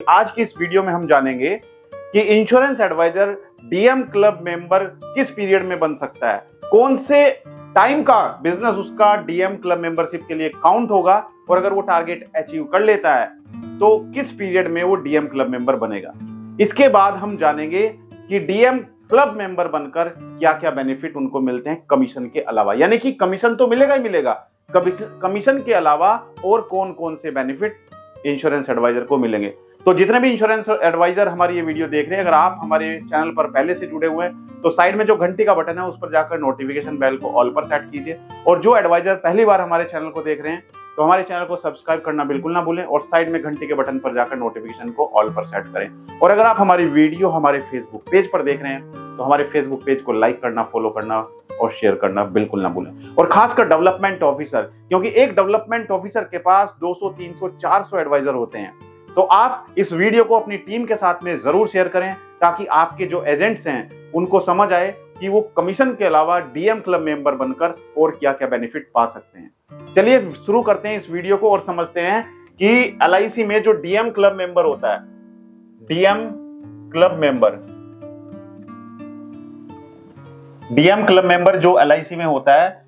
आज की इस वीडियो में हम जानेंगे कि insurance advisor DM club member किस पीरियड में बन सकता है, कौन से टाइम का बिजनेस उसका डीएम क्लब मेंबरशिप के लिए काउंट होगा और अगर वो टारगेट अचीव कर लेता है तो किस पीरियड में वो डीएम क्लब मेंबर बनेगा। इसके बाद हम जानेंगे कि डीएम क्लब मेंबर बनकर क्या क्या बेनिफिट उनको मिलते हैं कमीशन के अलावा, यानी कि कमीशन तो मिलेगा ही मिलेगा, कमीशन के अलावा और कौन कौन से बेनिफिट इंश्योरेंस एडवाइजर को मिलेंगे। तो जितने भी इंश्योरेंस एडवाइजर हमारी ये वीडियो देख रहे हैं, अगर आप हमारे चैनल पर पहले से जुड़े हुए हैं तो साइड में जो घंटी का बटन है उस पर जाकर नोटिफिकेशन बेल को ऑल पर सेट कीजिए, और जो एडवाइजर पहली बार हमारे चैनल को देख रहे हैं तो हमारे चैनल को सब्सक्राइब करना बिल्कुल ना भूलें और साइड में घंटी के बटन पर जाकर नोटिफिकेशन को ऑल पर सेट करें। और अगर आप हमारी वीडियो हमारे फेसबुक पेज पर देख रहे हैं तो हमारे फेसबुक पेज को लाइक करना, फॉलो करना और शेयर करना बिल्कुल ना भूलें। और खासकर डेवलपमेंट ऑफिसर, क्योंकि एक डेवलपमेंट ऑफिसर के पास 200, 300, 400 एडवाइजर होते हैं, तो आप इस वीडियो को अपनी टीम के साथ में जरूर शेयर करें ताकि आपके जो एजेंट्स हैं उनको समझ आए कि वो कमीशन के अलावा डीएम क्लब मेंबर बनकर और क्या क्या बेनिफिट पा सकते हैं। चलिए शुरू करते हैं इस वीडियो को और समझते हैं कि एलआईसी में जो डीएम क्लब मेंबर होता है, डीएम क्लब मेंबर जो एलआईसी में होता है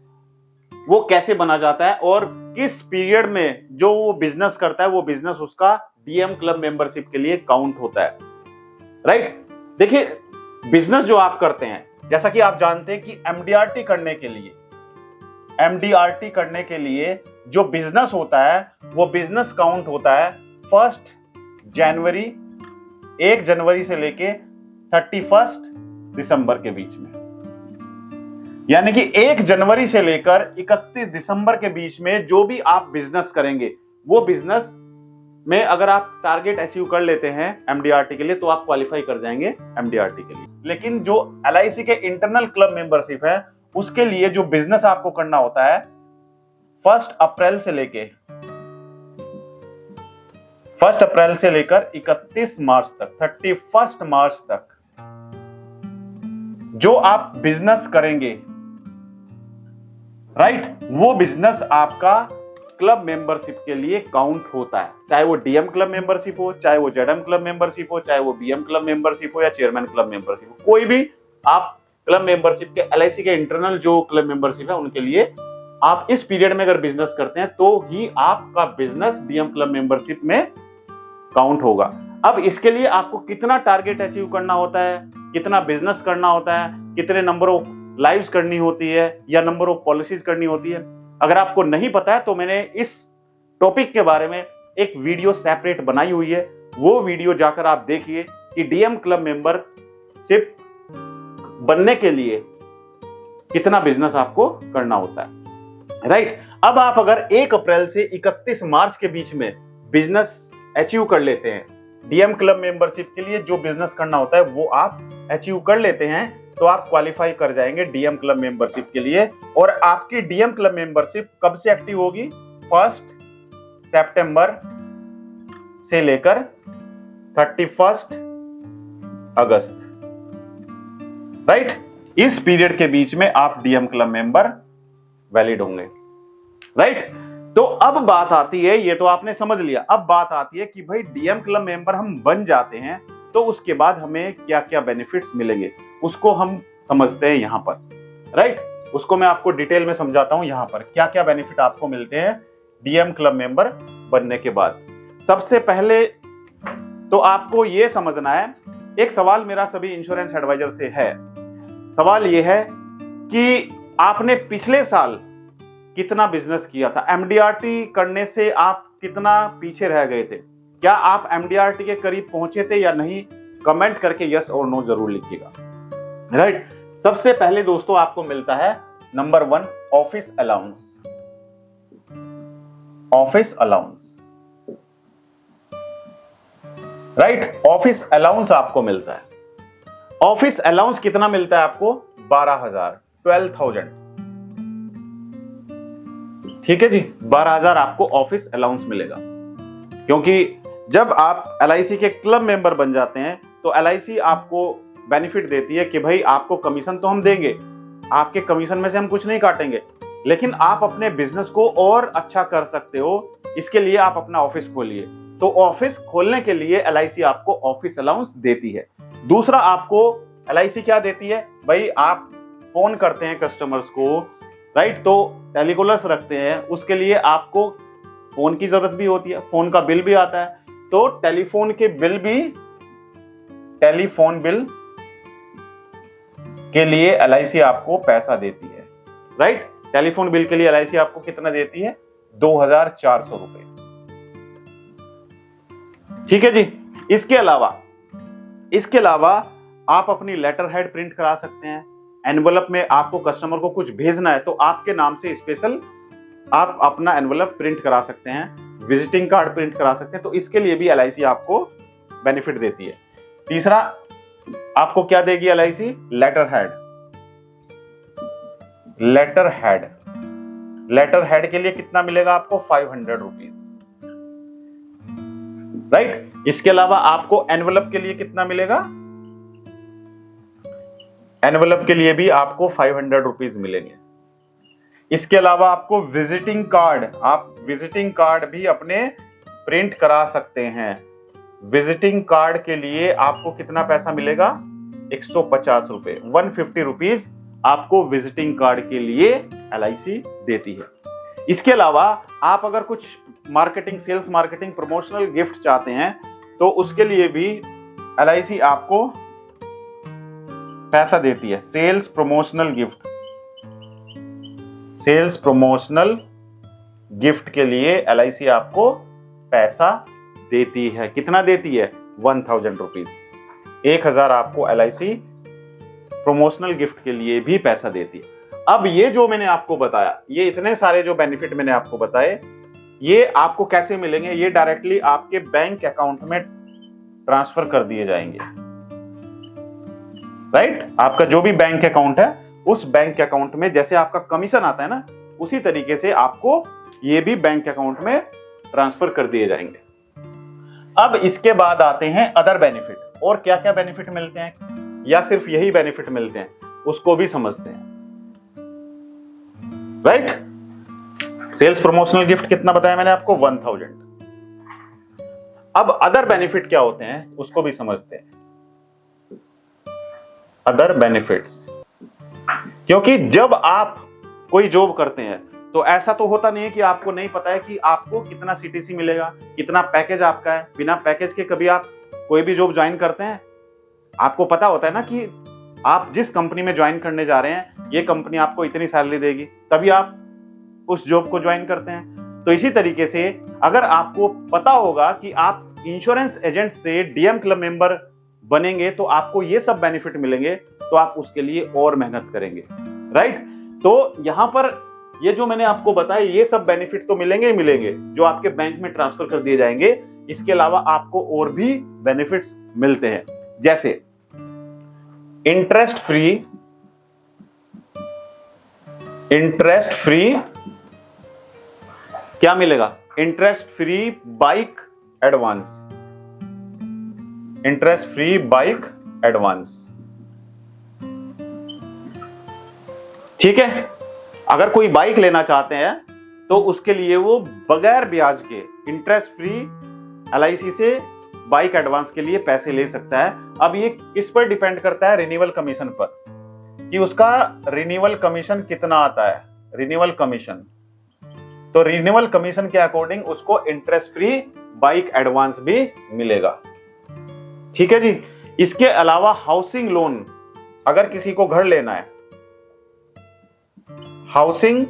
वो कैसे बना जाता है और किस पीरियड में जो वो बिजनेस करता है वो बिजनेस उसका डीएम क्लब मेंबरशिप के लिए काउंट होता है। राइट, देखिए बिजनेस जो आप करते हैं, जैसा कि आप जानते हैं कि एमडीआरटी करने के लिए जो बिजनेस होता है वो बिजनेस काउंट होता है 1 जनवरी से लेके 31 दिसंबर के बीच में, यानी कि 1 जनवरी से लेकर 31 दिसंबर के बीच में जो भी आप बिजनेस करेंगे वो बिजनेस में अगर आप टारगेट अचीव कर लेते हैं एमडीआरटी के लिए तो आप क्वालिफाई कर जाएंगे एमडीआरटी के लिए। लेकिन जो एलआईसी के इंटरनल क्लब मेंबरशिप है उसके लिए जो बिजनेस आपको करना होता है 1 अप्रैल से लेकर 31 मार्च तक, 31 मार्च तक जो आप बिजनेस करेंगे, राइट, वो बिजनेस आपका क्लब मेंबरशिप के लिए काउंट होता है, चाहे वो डीएम क्लब मेंबरशिप हो, चाहे वो जेडएम क्लब मेंबरशिप हो, चाहे वो बीएम क्लब मेंबरशिप हो या चेयरमैन क्लब मेंबरशिप हो, कोई भी आप क्लब मेंबरशिप के एलआईसी के इंटरनल जो क्लब मेंबरशिप है उनके लिए आप इस पीरियड में अगर बिजनेस करते हैं तो ही आपका बिजनेस डीएम क्लब मेंबरशिप में काउंट होगा। अब इसके लिए आपको कितना टारगेट अचीव करना होता है, कितना बिजनेस करना होता है, कितने नंबर ऑफ लाइव्स करनी होती है या नंबर ऑफ पॉलिसीज करनी होती है, अगर आपको नहीं पता है तो मैंने इस टॉपिक के बारे में एक वीडियो सेपरेट बनाई हुई है, वो वीडियो जाकर आप देखिए कि डीएम क्लब मेंबरशिप बनने के लिए कितना बिजनेस आपको करना होता है। राइट, अब आप अगर 1 अप्रैल से 31 मार्च के बीच में बिजनेस अचीव कर लेते हैं, डीएम क्लब मेंबरशिप के लिए जो बिजनेस करना होता है वो आप अचीव कर लेते हैं तो आप क्वालिफाई कर जाएंगे डीएम क्लब मेंबरशिप के लिए। और आपकी डीएम क्लब मेंबरशिप कब से एक्टिव होगी? 1 सितंबर से लेकर 31 अगस्त, राइट, इस पीरियड के बीच में आप डीएम क्लब मेंबर वैलिड होंगे। राइट, तो अब बात आती है, ये तो आपने समझ लिया, अब बात आती है कि भाई डीएम क्लब मेंबर हम बन जाते हैं तो उसके बाद हमें क्या क्या बेनिफिट्स मिलेंगे, उसको हम समझते हैं यहां पर। राइट, उसको मैं आपको डिटेल में समझाता हूं यहां पर क्या क्या बेनिफिट आपको मिलते हैं डीएम क्लब मेंबर बनने के बाद। सबसे पहले तो आपको यह समझना है, एक सवाल मेरा सभी इंश्योरेंस एडवाइजर से है, सवाल यह है कि आपने पिछले साल कितना बिजनेस किया था, एमडीआरटी करने से आप कितना पीछे रह गए थे, क्या आप एमडीआरटी के करीब पहुंचे थे या नहीं, कमेंट करके यस और नो जरूर लिखिएगा। राइट, सबसे पहले दोस्तों आपको मिलता है number 1 office allowance. Right, office allowance आपको मिलता है। ऑफिस अलाउंस कितना मिलता है आपको? 12,000। ठीक है जी, 12,000 आपको ऑफिस अलाउंस मिलेगा, क्योंकि जब आप एलआईसी के क्लब मेंबर बन जाते हैं तो एलआईसी आपको बेनिफिट देती है कि भाई आपको कमीशन तो हम देंगे, आपके कमीशन में से हम कुछ नहीं काटेंगे, लेकिन आप अपने बिजनेस को और अच्छा कर सकते हो, इसके लिए आप अपना ऑफिस खोलिए। तो तो ऑफिस खोलने के लिए LIC आपको ऑफिस अलाउंस देती है। दूसरा आपको LIC क्या देती है भाई, आप फोन करते हैं कस्टमर्स को, राइट, तो टेलीकॉलर्स रखते हैं, उसके लिए आपको फोन की जरूरत भी होती है, फोन का बिल भी आता है, तो टेलीफोन बिल के लिए LIC आपको पैसा देती है, राइट। टेलीफोन बिल के लिए LIC आपको कितना देती है, 2400 रुपए। ठीक है जी। इसके अलावा आप अपनी लेटर हेड प्रिंट करा सकते हैं। एनवलप में आपको कस्टमर को कुछ भेजना है तो आपके नाम से स्पेशल आप अपना एनवलप प्रिंट करा सकते हैं, विजिटिंग कार्ड प्रिंट करा सकते हैं, तो इसके लिए भी LIC आपको बेनिफिट देती है। तीसरा आपको क्या देगी LIC, लेटर हेड के लिए कितना मिलेगा आपको, 500 रुपीज, राइट। इसके अलावा आपको एनवलप के लिए कितना मिलेगा, एनवलप के लिए भी आपको 500 रुपीज मिलेंगे। इसके अलावा आपको विजिटिंग कार्ड भी अपने प्रिंट करा सकते हैं। विजिटिंग कार्ड के लिए आपको कितना पैसा मिलेगा, 150 रुपए, 150 रुपीज आपको विजिटिंग कार्ड के लिए LIC देती है। इसके अलावा आप अगर कुछ marketing, sales marketing, promotional gift चाहते हैं तो उसके लिए भी LIC आपको पैसा देती है। सेल्स प्रमोशनल गिफ्ट के लिए LIC आपको पैसा देती है। कितना देती है, 1000 रुपीज, 1000 आपको LIC प्रमोशनल गिफ्ट के लिए भी पैसा देती है। अब ये जो मैंने आपको बताया, ये इतने सारे जो बेनिफिट मैंने आपको बताए, ये आपको कैसे मिलेंगे, ये डायरेक्टली आपके बैंक अकाउंट में ट्रांसफर कर दिए जाएंगे, राइट। आपका जो भी बैंक अकाउंट है उस बैंक अकाउंट में जैसे आपका कमीशन आता है ना, उसी तरीके से आपको ये भी बैंक अकाउंट में ट्रांसफर कर दिए जाएंगे। अब इसके बाद आते हैं अदर बेनिफिट, और क्या क्या बेनिफिट मिलते हैं या सिर्फ यही बेनिफिट मिलते हैं उसको भी समझते हैं, राइट। सेल्स प्रमोशनल गिफ्ट कितना बताया मैंने आपको, 1000। अब अदर बेनिफिट क्या होते हैं उसको भी समझते हैं। अदर बेनिफिट्स, क्योंकि जब आप कोई जॉब करते हैं तो ऐसा तो होता नहीं है कि आपको नहीं पता है कि आपको कितना CTC मिलेगा, कितना पैकेज आपका है। बिना पैकेज के कभी आप कोई भी जॉब ज्वाइन करते हैं, आपको पता होता है ना कि आप जिस कंपनी में ज्वाइन करने जा रहे हैं ये कंपनी आपको इतनी सैलरी देगी, तभी आप उस जॉब को ज्वाइन करते हैं। तो इसी तरीके से अगर आपको पता होगा कि आप इंश्योरेंस एजेंट से DM क्लब मेंबर बनेंगे तो आपको ये सब बेनिफिट मिलेंगे, तो आप उसके लिए और मेहनत करेंगे, राइट। तो यहां पर ये जो मैंने आपको बताया ये सब बेनिफिट तो मिलेंगे ही मिलेंगे, जो आपके बैंक में ट्रांसफर कर दिए जाएंगे। इसके अलावा आपको और भी बेनिफिट्स मिलते हैं, जैसे इंटरेस्ट फ्री क्या मिलेगा, इंटरेस्ट फ्री बाइक एडवांस, ठीक है। अगर कोई बाइक लेना चाहते हैं तो उसके लिए वो बगैर ब्याज के इंटरेस्ट फ्री LIC से बाइक एडवांस के लिए पैसे ले सकता है। अब ये किस पर डिपेंड करता है, रिन्यूअल कमीशन पर, कि उसका रिन्यूअल कमीशन कितना आता है, रिन्यूअल कमीशन। तो रिन्यूअल कमीशन के अकॉर्डिंग उसको इंटरेस्ट फ्री बाइक एडवांस भी मिलेगा, ठीक है जी। इसके अलावा हाउसिंग लोन, अगर किसी को घर लेना है, हाउसिंग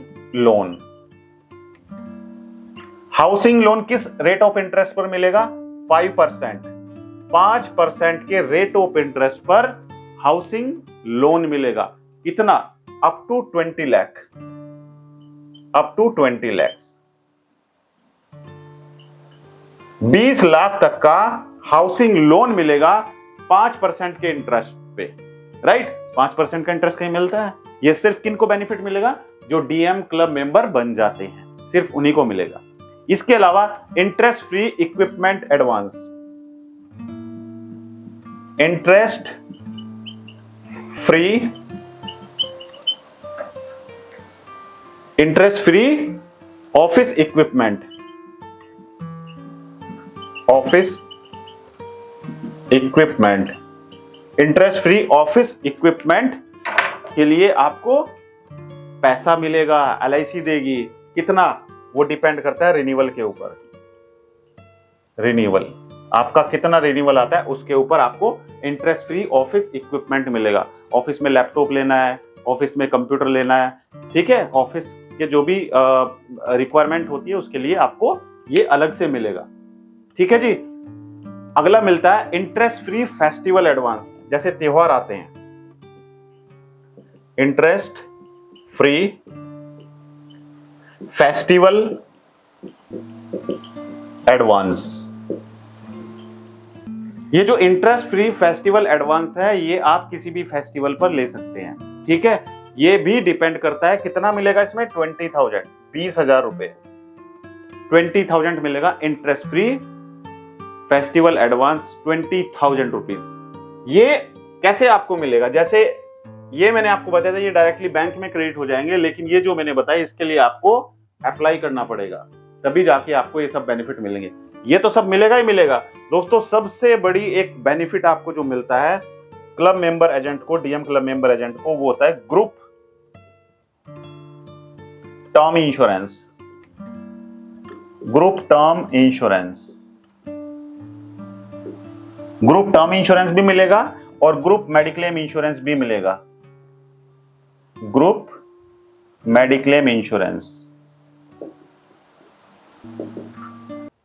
लोन किस रेट ऑफ इंटरेस्ट पर मिलेगा, 5%, 5% के रेट ऑफ इंटरेस्ट पर हाउसिंग लोन मिलेगा। कितना, अप टू 20 लाख, 20 लाख तक का हाउसिंग लोन मिलेगा 5% के इंटरेस्ट पे, राइट। 5% का इंटरेस्ट कहीं मिलता है, ये सिर्फ किनको बेनिफिट मिलेगा, जो DM क्लब मेंबर बन जाते हैं, सिर्फ उन्हीं को मिलेगा। इसके अलावा interest free equipment advance, interest free office office equipment, interest free office equipment के लिए आपको पैसा मिलेगा, एलआईसी देगी। कितना, वो डिपेंड करता है रिन्यूअल के ऊपर। रिन्यूअल आपका कितना रिन्यूअल आता है उसके ऊपर आपको इंटरेस्ट फ्री ऑफिस इक्विपमेंट मिलेगा। ऑफिस में लैपटॉप लेना है, ऑफिस में कंप्यूटर लेना है, ठीक है, ऑफिस के जो भी रिक्वायरमेंट होती है उसके लिए आपको ये अलग से मिलेगा। ठीक है जी। अगला मिलता है इंटरेस्ट फ्री फेस्टिवल एडवांस। जैसे त्योहार आते हैं, इंटरेस्ट फ्री फेस्टिवल एडवांस। ये जो इंटरेस्ट फ्री फेस्टिवल एडवांस है ये आप किसी भी फेस्टिवल पर ले सकते हैं। ठीक है, ये भी डिपेंड करता है कितना मिलेगा इसमें, 20,000, 20,000 रुपए, 20,000 मिलेगा interest free festival advance, 20,000 rupees. ये कैसे आपको मिलेगा, जैसे ये मैंने आपको बताया था ये डायरेक्टली बैंक में क्रेडिट हो जाएंगे, लेकिन ये जो मैंने बताया इसके लिए आपको अप्लाई करना पड़ेगा, तभी जाके आपको ये सब बेनिफिट मिलेंगे। ये तो सब मिलेगा ही मिलेगा दोस्तों। सबसे बड़ी एक बेनिफिट आपको जो मिलता है क्लब मेंबर एजेंट को, डीएम क्लब मेंबर एजेंट को, वो होता है group term insurance. Group term insurance, group term insurance भी मिलेगा और ग्रुप मेडिक्लेम इंश्योरेंस भी मिलेगा। Group mediclaim insurance,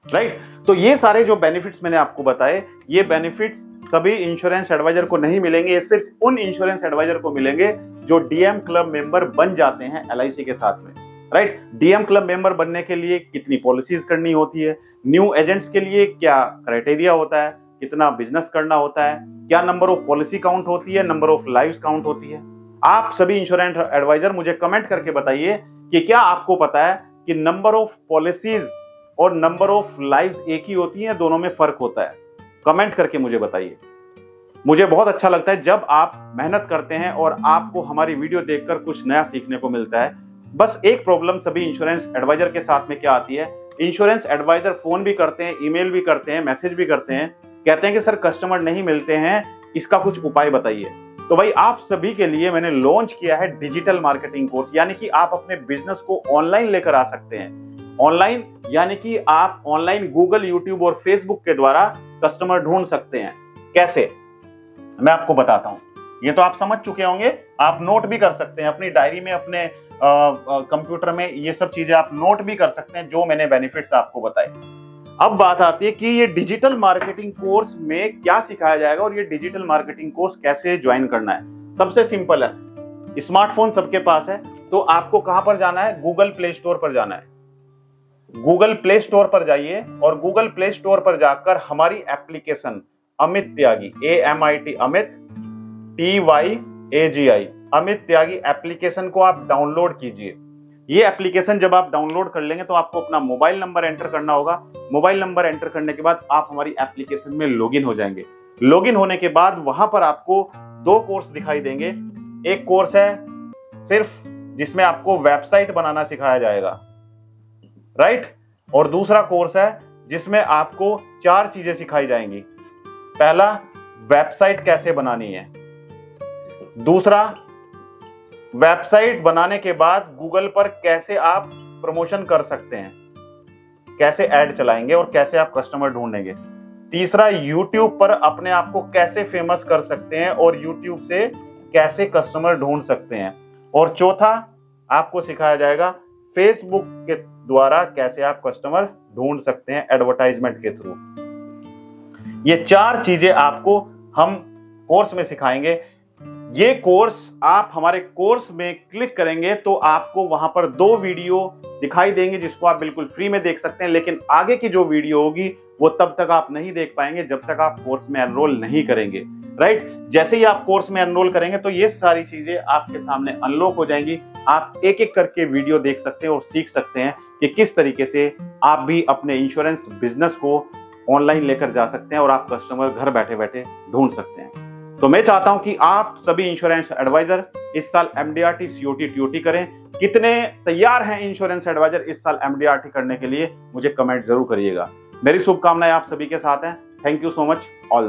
right. तो ये सारे जो बेनिफिट्स मैंने आपको बताए, ये बेनिफिट्स सभी इंश्योरेंस एडवाइजर को नहीं मिलेंगे। ये सिर्फ उन इंश्योरेंस एडवाइजर को मिलेंगे जो डीएम क्लब मेंबर बन जाते हैं एलआईसी के साथ में, राइट। डीएम क्लब मेंबर बनने के लिए कितनी पॉलिसीज करनी होती है, न्यू एजेंट्स के लिए क्या क्राइटेरिया होता है, कितना बिजनेस करना होता है, क्या नंबर ऑफ पॉलिसी काउंट होती है, नंबर ऑफ लाइव्स काउंट होती है। आप सभी इंश्योरेंस एडवाइजर मुझे कमेंट करके बताइए कि क्या आपको पता है कि नंबर ऑफ पॉलिसीज और नंबर ऑफ लाइव्स एक ही होती हैं, दोनों में फर्क होता है। कमेंट करके मुझे बताइए। मुझे बहुत अच्छा लगता है जब आप मेहनत करते हैं और आपको हमारी वीडियो देखकर कुछ नया सीखने को मिलता है। बस एक प्रॉब्लम सभी इंश्योरेंस एडवाइजर के साथ में क्या आती है, इंश्योरेंस एडवाइजर फोन भी करते हैं, ईमेल भी करते हैं, मैसेज भी करते हैं, कहते हैं कि सर कस्टमर नहीं मिलते हैं, इसका कुछ उपाय बताइए। तो भाई आप सभी के लिए मैंने लॉन्च किया है डिजिटल मार्केटिंग कोर्स, यानी कि आप अपने बिजनेस को ऑनलाइन लेकर आ सकते हैं। ऑनलाइन यानी कि आप ऑनलाइन गूगल, यूट्यूब और फेसबुक के द्वारा कस्टमर ढूंढ सकते हैं। कैसे, मैं आपको बताता हूं। ये तो आप समझ चुके होंगे, आप नोट भी कर सकते हैं अपनी डायरी में, अपने कंप्यूटर में, ये सब चीजें आप नोट भी कर सकते हैं जो मैंने बेनिफिट्स आपको बताए। अब बात आती है कि ये डिजिटल मार्केटिंग कोर्स में क्या सिखाया जाएगा और ये डिजिटल मार्केटिंग कोर्स कैसे ज्वाइन करना है। सबसे सिंपल है, स्मार्टफोन सबके पास है, तो आपको कहां पर जाना है, गूगल प्ले स्टोर पर जाना है। गूगल प्ले स्टोर पर जाइए और गूगल प्ले स्टोर पर जाकर हमारी एप्लीकेशन अमित त्यागी, AMIT अमित TYAGI, अमित त्यागी एप्लीकेशन को आप डाउनलोड कीजिए। ये एप्लीकेशन जब आप डाउनलोड कर लेंगे तो आपको अपना मोबाइल नंबर एंटर करना होगा। मोबाइल नंबर एंटर करने के बाद आप हमारी एप्लीकेशन में लॉगिन हो जाएंगे। लॉगिन होने के बाद वहां पर आपको दो कोर्स दिखाई देंगे। एक कोर्स है सिर्फ जिसमें आपको वेबसाइट बनाना सिखाया जाएगा, राइट, और दूसरा कोर्स है जिसमें आपको 4 चीजें सिखाई जाएंगी। पहला, वेबसाइट कैसे बनानी है। दूसरा, वेबसाइट बनाने के बाद गूगल पर कैसे आप प्रमोशन कर सकते हैं, कैसे ऐड चलाएंगे और कैसे आप कस्टमर ढूंढेंगे। तीसरा, यूट्यूब पर अपने आप को कैसे फेमस कर सकते हैं और यूट्यूब से कैसे कस्टमर ढूंढ सकते हैं। और चौथा, आपको सिखाया जाएगा फेसबुक के द्वारा कैसे आप कस्टमर ढूंढ सकते हैं एडवर्टाइजमेंट के थ्रू। ये 4 चीजें आपको हम कोर्स में सिखाएंगे। ये कोर्स आप हमारे कोर्स में क्लिक करेंगे तो आपको वहां पर 2 वीडियो दिखाई देंगे जिसको आप बिल्कुल फ्री में देख सकते हैं, लेकिन आगे की जो वीडियो होगी वो तब तक आप नहीं देख पाएंगे जब तक आप कोर्स में एनरोल नहीं करेंगे, राइट। जैसे ही आप कोर्स में एनरोल करेंगे तो ये सारी चीजें आपके सामने अनलॉक हो जाएंगी। आप एक एक करके वीडियो देख सकते हैं और सीख सकते हैं कि किस तरीके से आप भी अपने इंश्योरेंस बिजनेस को ऑनलाइन लेकर जा सकते हैं और आप कस्टमर घर बैठे बैठे ढूंढ सकते हैं। तो मैं चाहता हूं कि आप सभी इंश्योरेंस एडवाइजर इस साल MDRT COT TOT करें। कितने तैयार हैं इंश्योरेंस एडवाइजर इस साल MDRT करने के लिए, मुझे कमेंट जरूर करिएगा। मेरी शुभकामनाएं आप सभी के साथ हैं। Thank you so much, all the